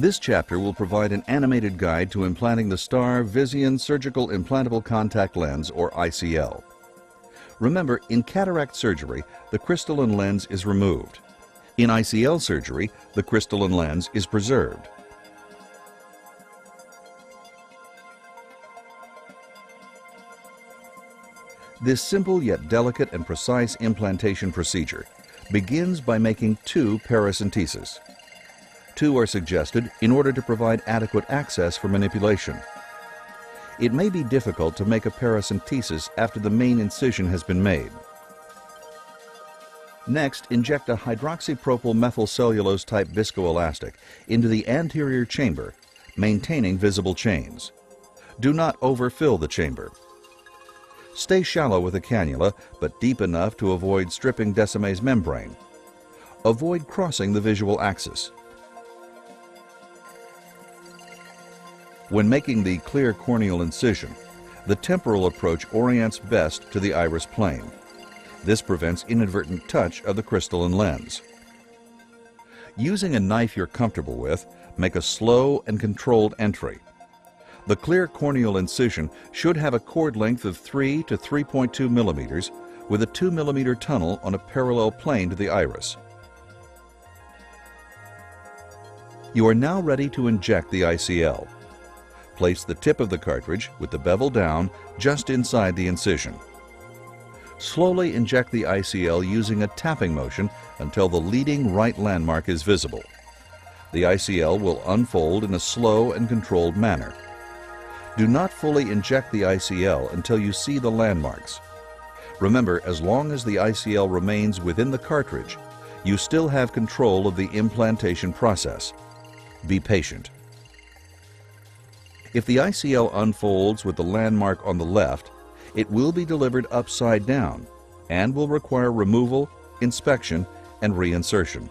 This chapter will provide an animated guide to implanting the STAR Visian Surgical Implantable Contact Lens, or ICL. Remember, in cataract surgery, the crystalline lens is removed. In ICL surgery, the crystalline lens is preserved. This simple yet delicate and precise implantation procedure begins by making 2 paracenteses. 2 are suggested in order to provide adequate access for manipulation. It may be difficult to make a paracentesis after the main incision has been made. Next, inject a hydroxypropyl methylcellulose type viscoelastic into the anterior chamber, maintaining visible chains. Do not overfill the chamber. Stay shallow with a cannula, but deep enough to avoid stripping Descemet's membrane. Avoid crossing the visual axis. When making the clear corneal incision, the temporal approach orients best to the iris plane. This prevents inadvertent touch of the crystalline lens. Using a knife you're comfortable with, make a slow and controlled entry. The clear corneal incision should have a chord length of 3 to 3.2 millimeters with a 2 millimeter tunnel on a parallel plane to the iris. You are now ready to inject the ICL. Place the tip of the cartridge with the bevel down just inside the incision. Slowly inject the ICL using a tapping motion until the leading right landmark is visible. The ICL will unfold in a slow and controlled manner. Do not fully inject the ICL until you see the landmarks. Remember, as long as the ICL remains within the cartridge, you still have control of the implantation process. Be patient. If the ICL unfolds with the landmark on the left, it will be delivered upside down and will require removal, inspection, and reinsertion.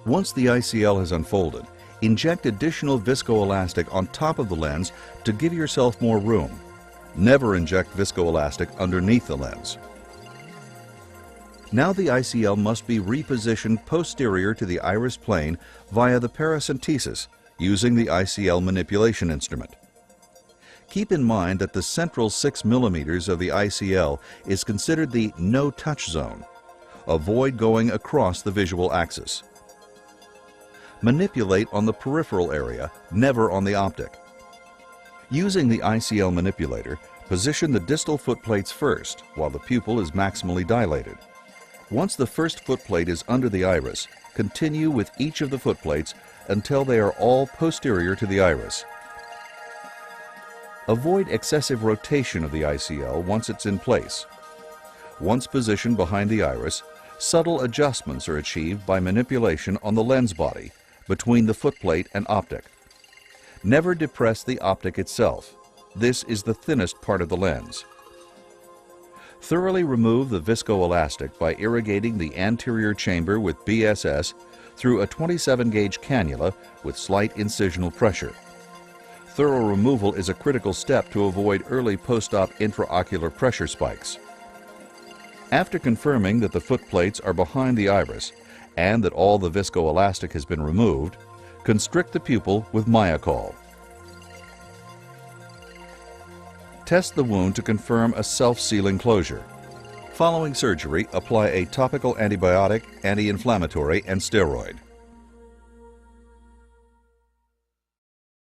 Once the ICL has unfolded, inject additional viscoelastic on top of the lens to give yourself more room. Never inject viscoelastic underneath the lens. Now the ICL must be repositioned posterior to the iris plane via the paracentesis using the ICL manipulation instrument. Keep in mind that the central 6 millimeters of the ICL is considered the no-touch zone. Avoid going across the visual axis. Manipulate on the peripheral area, never on the optic. Using the ICL manipulator, position the distal footplates first while the pupil is maximally dilated. Once the first footplate is under the iris, continue with each of the footplates until they are all posterior to the iris. Avoid excessive rotation of the ICL once it's in place. Once positioned behind the iris, subtle adjustments are achieved by manipulation on the lens body between the footplate and optic. Never depress the optic itself. This is the thinnest part of the lens. Thoroughly remove the viscoelastic by irrigating the anterior chamber with BSS through a 27-gauge cannula with slight incisional pressure. Thorough removal is a critical step to avoid early post-op intraocular pressure spikes. After confirming that the footplates are behind the iris and that all the viscoelastic has been removed, constrict the pupil with Myocol. Test the wound to confirm a self-sealing closure. Following surgery, apply a topical antibiotic, anti-inflammatory, and steroid.